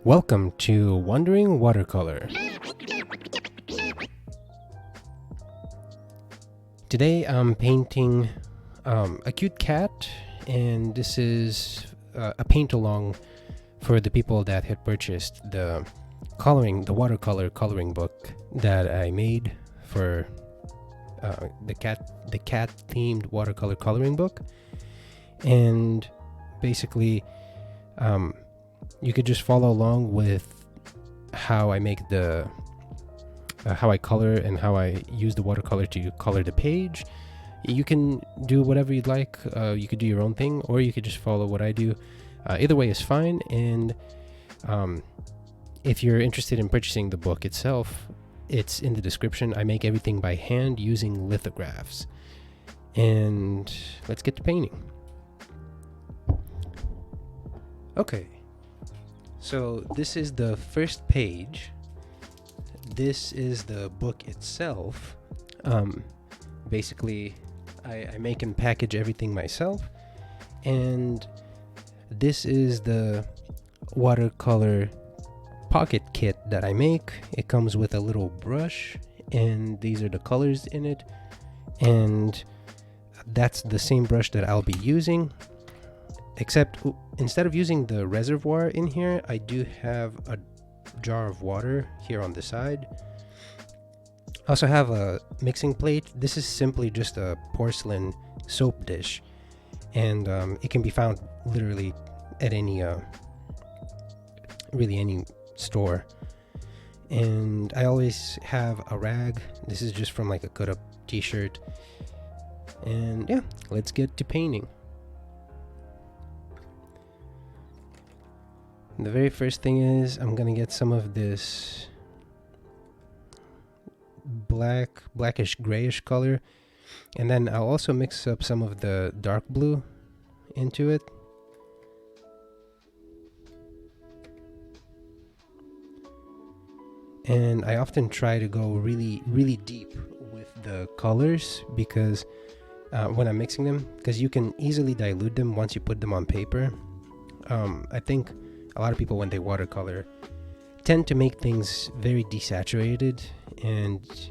Welcome to Wandering Watercolor. Today I'm painting a cute cat, and this is a paint along for the people that had purchased the watercolor coloring book that I made for the cat themed watercolor coloring book. And basically you could just follow along with how I make how I color and how I use the watercolor to color the page. You can do whatever you'd like. You could do your own thing, or you could just follow what I do. Either way is fine. And if you're interested in purchasing the book itself, it's in the description. I make everything by hand using lithographs. And let's get to painting. Okay, so this is the first page. This is the book itself. Basically, I make and package everything myself. And this is the watercolor pocket kit that I make. It comes with a little brush, and these are the colors in it. And that's the same brush that I'll be using. Except instead of using the reservoir in here, I do have a jar of water here on the side. I also have a mixing plate. This is simply just a porcelain soap dish, and it can be found literally at any store. And I always have a rag. This is just from like a cut up t-shirt. And yeah, let's get to painting. The very first thing is I'm gonna get some of this blackish grayish color, and then I'll also mix up some of the dark blue into it. And I often try to go really deep with the colors because when I'm mixing them, because you can easily dilute them once you put them on paper. I think a lot of people, when they watercolor, tend to make things very desaturated, and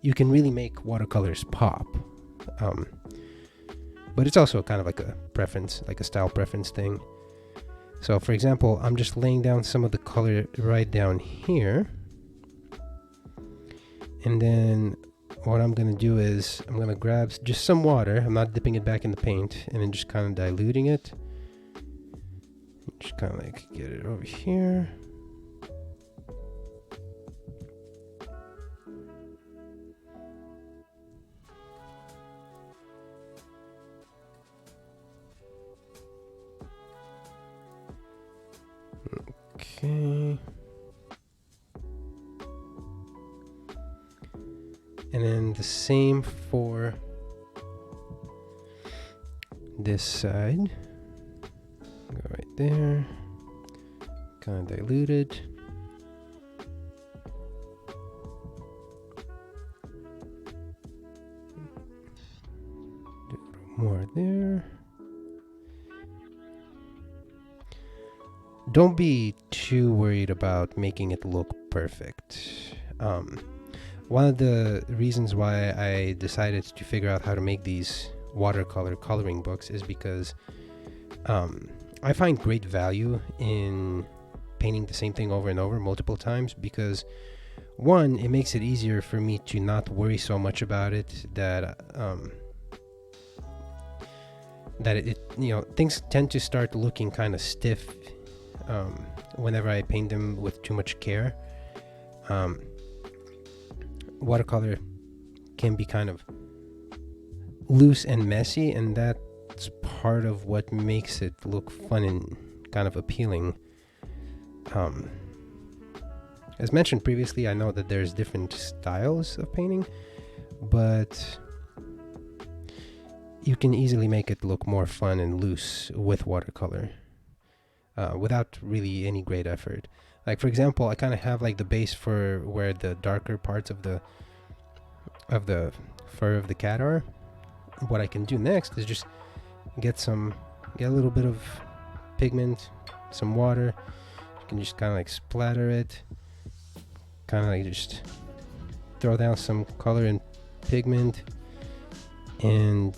you can really make watercolors pop. But it's also kind of like a preference, like a style preference thing. So for example, I'm just laying down some of the color right down here. And then what I'm going to do is I'm going to grab just some water. I'm not dipping it back in the paint, and then just kind of diluting it. Just kind of like get it over here. Okay. And then the same for this side. Go right there, kind of diluted. Do a little more there. Don't be too worried about making it look perfect. One of the reasons why I decided to figure out how to make these watercolor coloring books is because I find great value in painting the same thing over and over multiple times, because one, it makes it easier for me to not worry so much about it that things tend to start looking kind of stiff whenever I paint them with too much care. Watercolor can be kind of loose and messy, and that's part of what makes it look fun and kind of appealing. As mentioned previously, I know that there's different styles of painting, but you can easily make it look more fun and loose with watercolor without really any great effort. Like for example, I kind of have like the base for where the darker parts of the fur of the cat are. What I can do next is just get a little bit of pigment, some water, can just kind of like splatter it, kind of like just throw down some color and pigment, and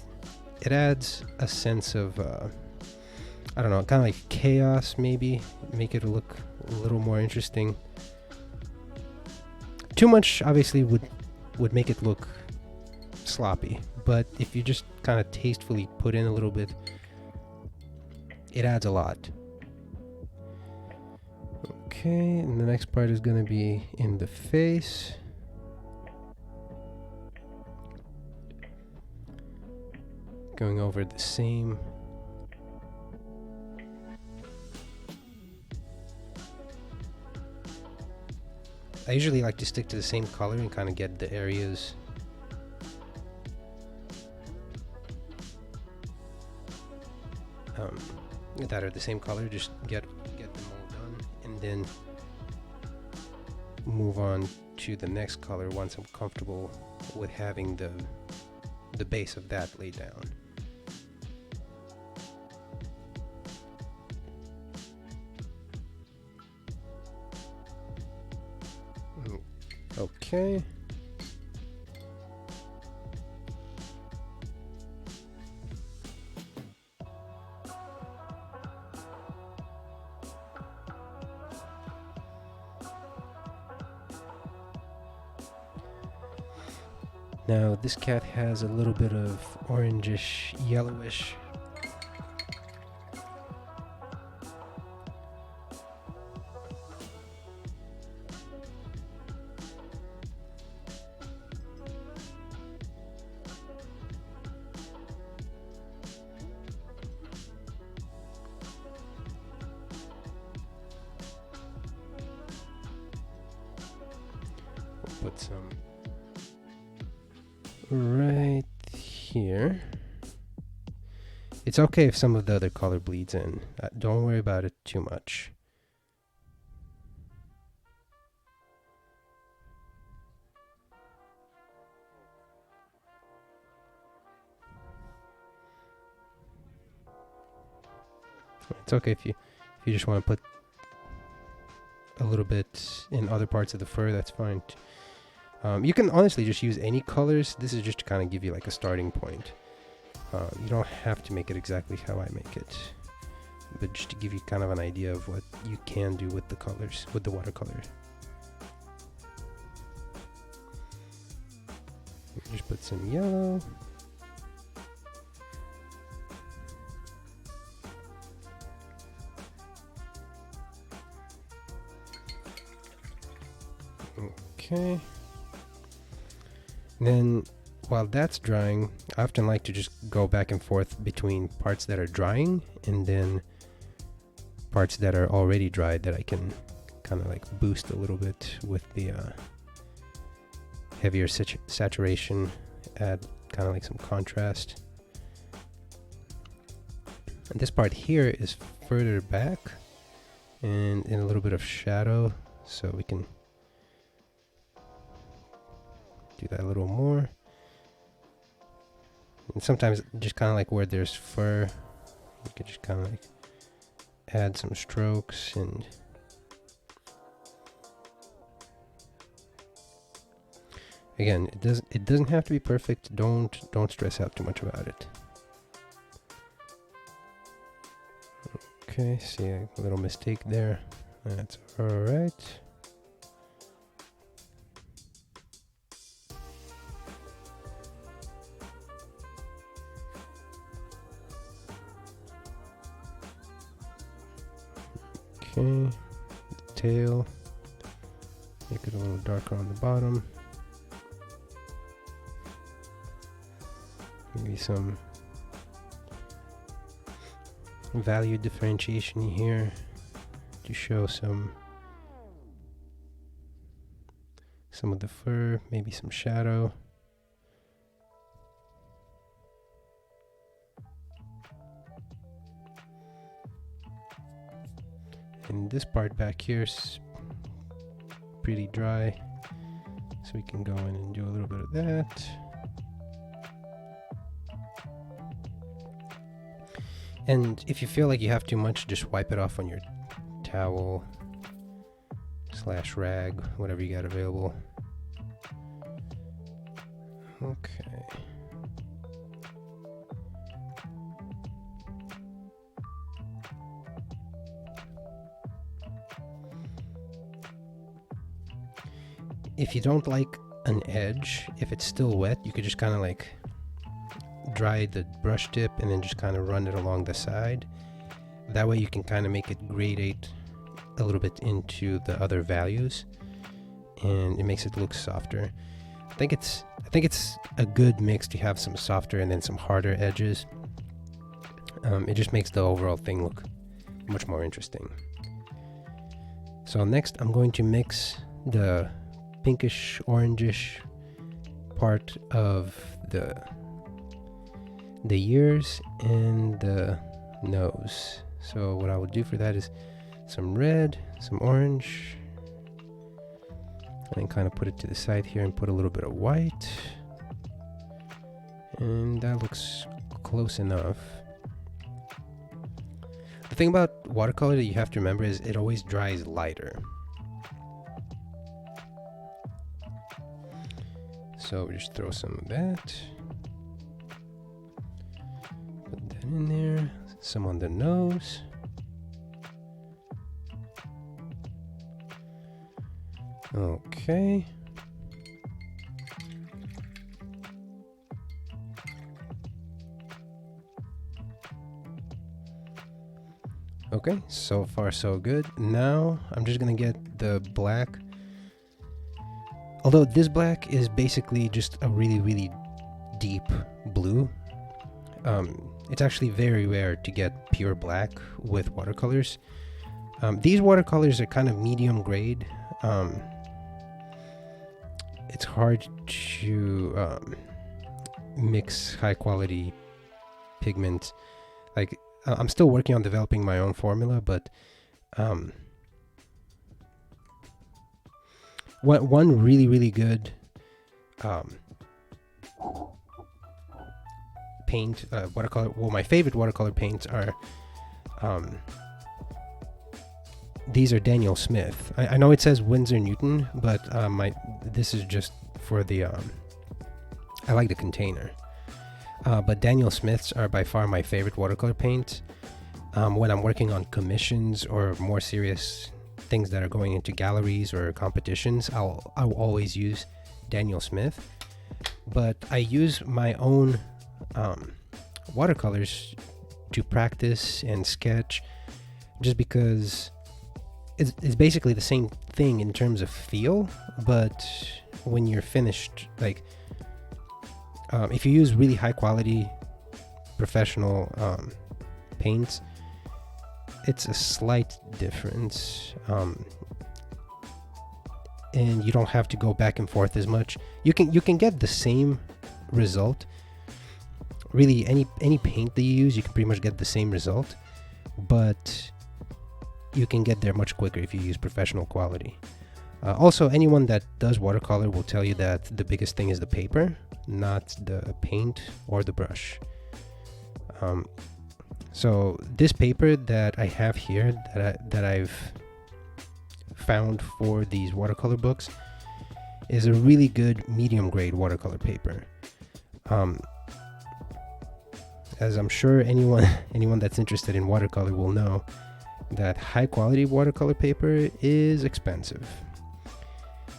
it adds a sense of I don't know, kind of like chaos, maybe make it look a little more interesting. Too much obviously would make it look sloppy, but if you just kind of tastefully put in a little bit, it adds a lot. Okay, and the next part is going to be in the face. Going over the same. I usually like to stick to the same color and kind of get the areas that are the same color, just get them all done, and then move on to the next color once I'm comfortable with having the base of that laid down. Okay. Now this cat has a little bit of orangish, yellowish put some right here. It's okay if some of the other color bleeds in. Don't worry about it too much. It's okay if you just want to put a little bit in other parts of the fur, that's fine. You can honestly just use any colors. This is just to kind of give you like a starting point. You don't have to make it exactly how I make it, but just to give you kind of an idea of what you can do with the colors, with the watercolor. Just put some yellow. Okay. Then while that's drying, I often like to just go back and forth between parts that are drying and then parts that are already dried that I can kind of like boost a little bit with the heavier saturation, add kind of like some contrast. And this part here is further back and in a little bit of shadow, so we can do that a little more. And sometimes just kind of like where there's fur, you can just kind of like add some strokes. And again, it doesn't have to be perfect. Don't stress out too much about it. Okay, see a little mistake there. That's all right. Okay, tail, make it a little darker on the bottom. Maybe some value differentiation here to show some of the fur, maybe some shadow. And this part back here is pretty dry, so we can go in and do a little bit of that. And if you feel like you have too much, just wipe it off on your towel. slash rag, whatever you got available. Okay. If you don't like an edge, if it's still wet, you could just kind of like dry the brush tip and then just kind of run it along the side. That way you can kind of make it gradate a little bit into the other values, and it makes it look softer. I think it's a good mix to have some softer and then some harder edges. It just makes the overall thing look much more interesting. So next I'm going to mix the pinkish orangish part of the ears and the nose. So what I will do for that is some red, some orange, and then kind of put it to the side here and put a little bit of white, and that looks close enough. The thing about watercolor that you have to remember is it always dries lighter. So we just throw some of that, put that in there, some on the nose. Okay. Okay, so far so good. Now I'm just gonna get the black. Although this black is basically just a really deep blue. It's actually very rare to get pure black with watercolors. These watercolors are kind of medium grade. It's hard to mix high quality pigments. Like, I'm still working on developing my own formula, but one really good paint, watercolor. Well, my favorite watercolor paints are these are Daniel Smith. I know it says Winsor Newton, but this is just for the I like the container. But Daniel Smith's are by far my favorite watercolor paints. When I'm working on commissions or more serious things that are going into galleries or competitions, I'll always use Daniel Smith. But I use my own watercolors to practice and sketch, just because it's basically the same thing in terms of feel, but when you're finished, like if you use really high quality professional paints, it's a slight difference, and you don't have to go back and forth as much. You can get the same result. Really, any paint that you use, you can pretty much get the same result, but you can get there much quicker if you use professional quality. Also, anyone that does watercolor will tell you that the biggest thing is the paper, not the paint or the brush. So this paper that I have here, that I've found for these watercolor books, is a really good medium grade watercolor paper. As I'm sure anyone that's interested in watercolor will know, that high quality watercolor paper is expensive.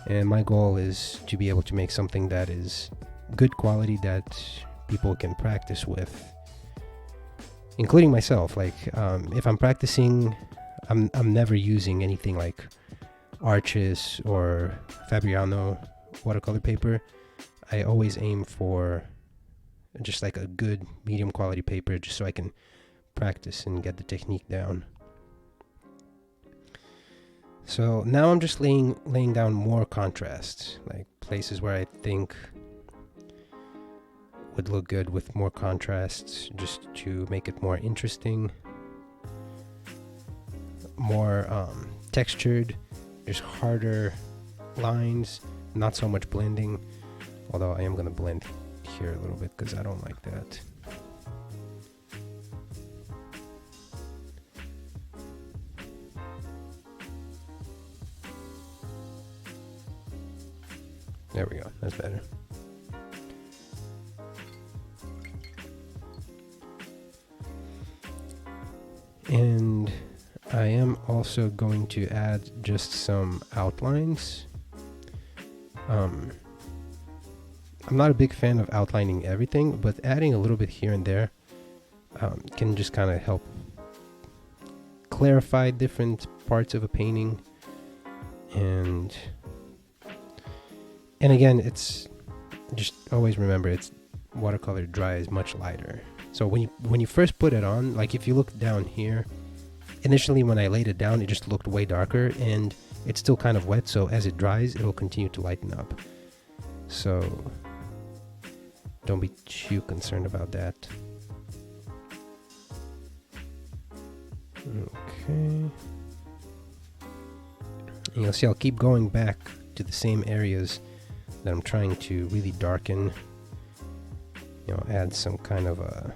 And my goal is to be able to make something that is good quality that people can practice with, including myself. Like, if I'm practicing, I'm never using anything like Arches or Fabriano watercolor paper. I always aim for just like a good medium quality paper, just so I can practice and get the technique down. So now I'm just laying down more contrast, like places where I think would look good with more contrasts, just to make it more interesting, more textured. There's harder lines, not so much blending, although I am going to blend here a little bit because I don't like that. There we go, that's better. And I am also going to add just some outlines. I'm not a big fan of outlining everything, but adding a little bit here and there can just kind of help clarify different parts of a painting. And again, it's just always remember, it's watercolor dry is much lighter. So when you first put it on, like if you look down here, initially when I laid it down, it just looked way darker, and it's still kind of wet, so as it dries, it'll continue to lighten up. So don't be too concerned about that. Okay. And you'll see I'll keep going back to the same areas that I'm trying to really darken, you know, add some kind of a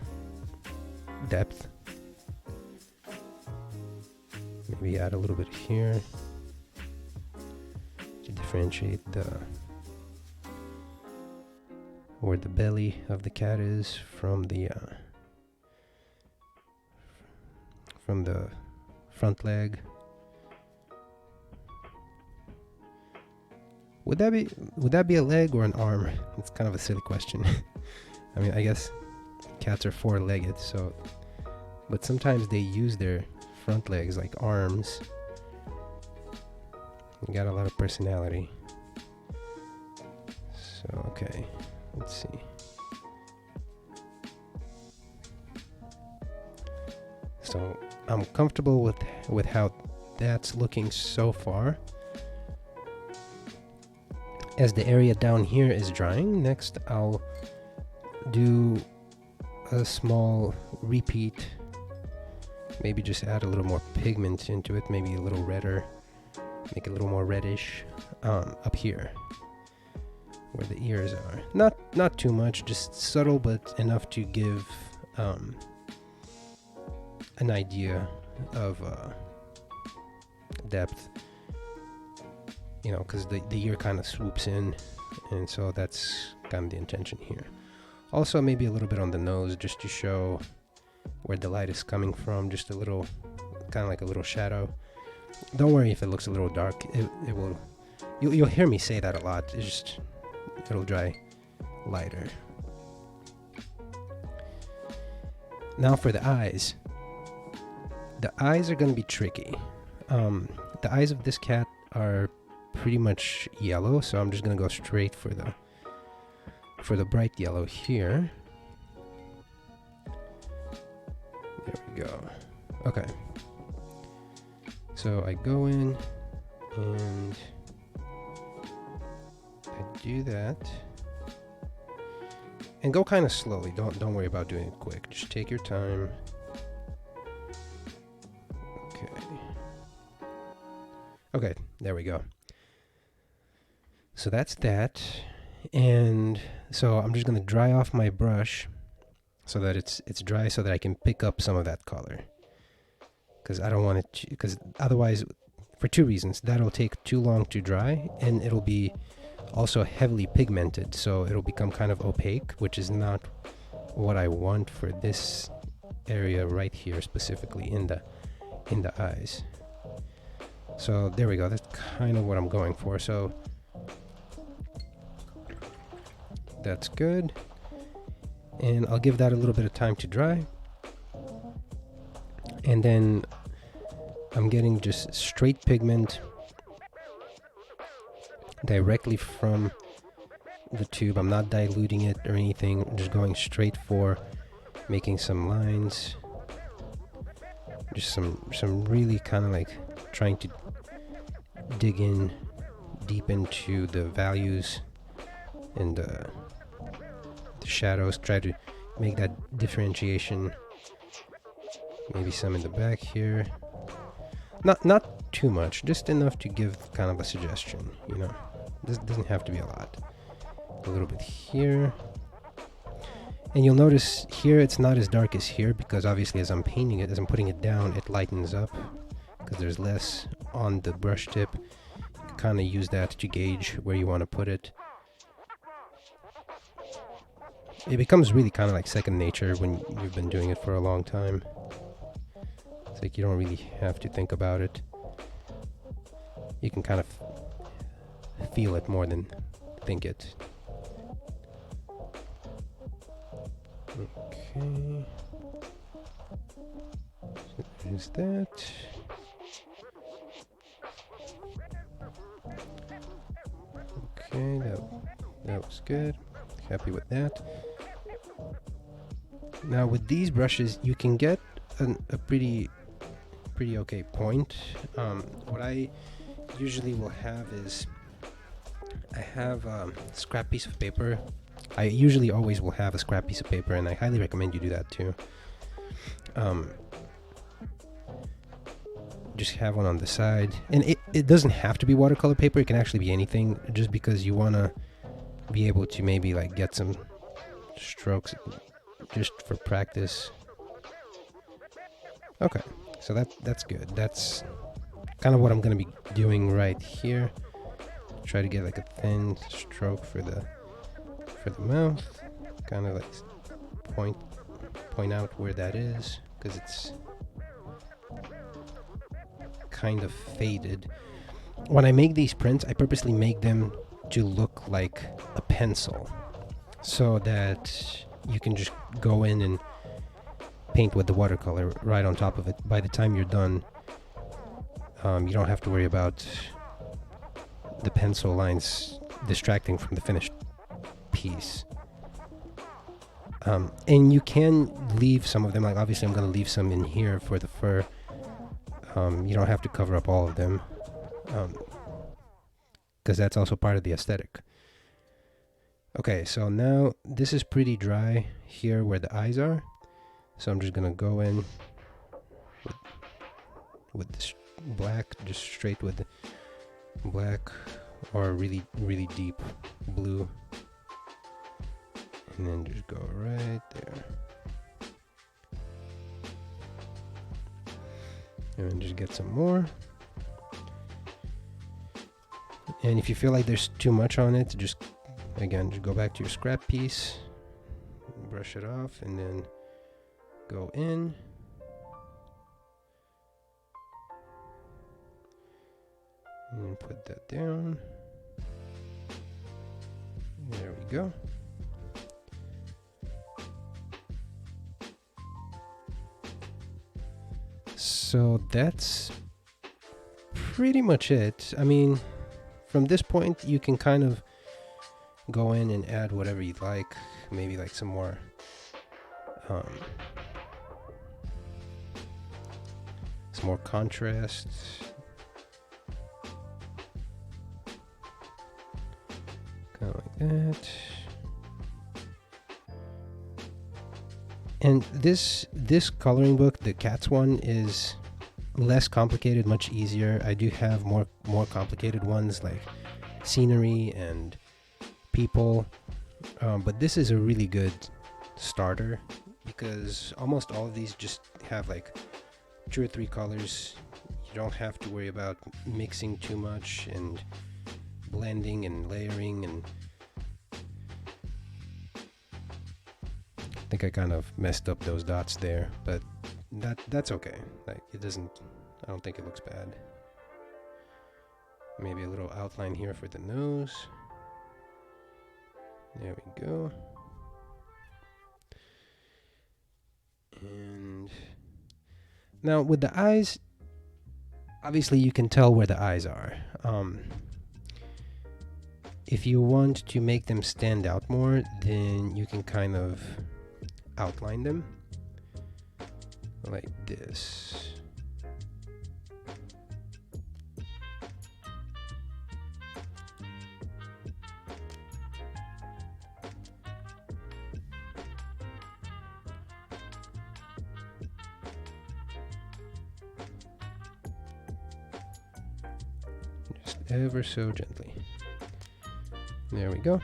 depth. Maybe add a little bit here to differentiate where the belly of the cat is from the front leg. Would that be a leg or an arm? It's kind of a silly question. I mean, I guess cats are four-legged, so, but sometimes they use their front legs like arms. You got a lot of personality. So okay, let's see. So I'm comfortable with how that's looking so far. As the area down here is drying, next I'll do a small repeat. Maybe just add a little more pigment into it, maybe a little redder, make it a little more reddish up here where the ears are. Not too much, just subtle, but enough to give an idea of depth. You know, because the ear kind of swoops in, and so that's kind of the intention here. Also, maybe a little bit on the nose, just to show where the light is coming from, just a little, kind of like a little shadow. Don't worry if it looks a little dark, it will, you'll hear me say that a lot, it's just, it'll dry lighter. Now for the eyes. The eyes are going to be tricky. The eyes of this cat are pretty much yellow, so I'm just gonna go straight for the bright yellow here. There we go. Okay, so I go in and I do that, and go kind of slowly. Don't worry about doing it quick, just take your time. Okay, there we go. So that's that, and so I'm just gonna dry off my brush so that it's dry, so that I can pick up some of that color, because I don't want it to, because otherwise, for two reasons, that'll take too long to dry, and it'll be also heavily pigmented, so it'll become kind of opaque, which is not what I want for this area right here, specifically in the eyes. So there we go, that's kind of what I'm going for. So that's good, and I'll give that a little bit of time to dry, and then I'm getting just straight pigment directly from the tube. I'm not diluting it or anything, I'm just going straight for making some lines, just some really kind of like trying to dig in deep into the values and the shadows, try to make that differentiation. Maybe some in the back here, not too much, just enough to give kind of a suggestion, you know. This doesn't have to be a lot. A little bit here, and you'll notice here it's not as dark as here, because obviously as I'm painting it, as I'm putting it down, it lightens up because there's less on the brush tip. You can kind of use that to gauge where you want to put it. it becomes really kind of like second nature when you've been doing it for a long time. It's like you don't really have to think about it. You can kind of feel it more than think it. Okay. So there's that. Okay, that was good. Happy with that. Now with these brushes, you can get a pretty okay point. What I usually will have is I have a scrap piece of paper. I usually always will have a scrap piece of paper, and I highly recommend you do that too. Just have one on the side, and it doesn't have to be watercolor paper. It can actually be anything, just because you want to be able to maybe like get some strokes just for practice. Okay, so that's good. That's kind of what I'm gonna be doing right here. Try to get like a thin stroke for the mouth, kind of like point out where that is, because it's kind of faded. When I make these prints, I purposely make them to look like a pencil, so that you can just go in and paint with the watercolor right on top of it. By the time you're done, you don't have to worry about the pencil lines distracting from the finished piece. And you can leave some of them, like obviously I'm going to leave some in here for the fur. You don't have to cover up all of them, because that's also part of the aesthetic. Okay, so now this is pretty dry here where the eyes are, so I'm just gonna go in with this black, just straight with the black or really deep blue, and then just go right there. And just get some more. And if you feel like there's too much on it, just go back to your scrap piece, brush it off, and then go in. And put that down. There we go. So that's pretty much it. I mean, from this point, you can kind of go in and add whatever you'd like. Maybe like some more contrast. Kind of like that. And this coloring book, the Cats one, is less complicated, much easier. I do have more complicated ones like scenery and people, but this is a really good starter, because almost all of these just have like 2 or 3 colors. You don't have to worry about mixing too much and blending and layering. And I think I kind of messed up those dots there, but that's okay. Like, it doesn't, I don't think it looks bad. Maybe a little outline here for the nose. There we go. And now with the eyes, obviously you can tell where the eyes are. If you want to make them stand out more, then you can kind of outline them like this. Just ever so gently. There we go.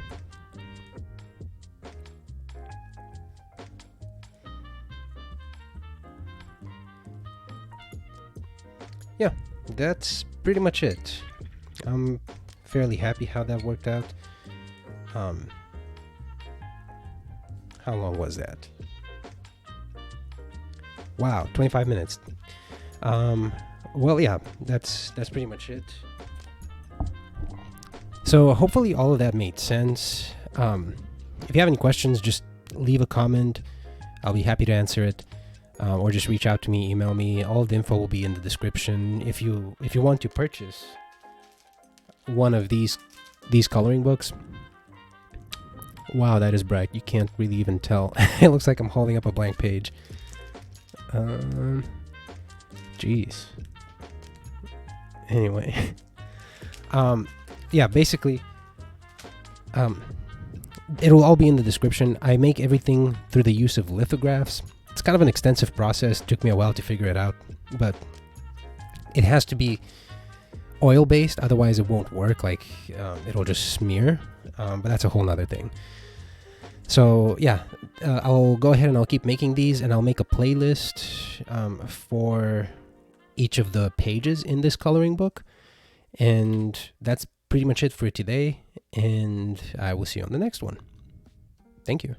Yeah, that's pretty much it. I'm fairly happy how that worked out. How long was that? Wow, 25 minutes. Well, yeah, that's pretty much it. So hopefully all of that made sense. If you have any questions, just leave a comment. I'll be happy to answer it. Or just reach out to me, email me. All of the info will be in the description. If you want to purchase one of these coloring books. Wow, that is bright. You can't really even tell. It looks like I'm holding up a blank page. Jeez. Anyway, yeah, basically, it'll all be in the description. I make everything through the use of lithographs. It's kind of an extensive process. It took me a while to figure it out, but it has to be oil-based, otherwise it won't work. Like, it'll just smear, but that's a whole nother thing. So yeah, I'll go ahead and I'll keep making these, and I'll make a playlist for each of the pages in this coloring book. And that's pretty much it for today, and I will see you on the next one. Thank you.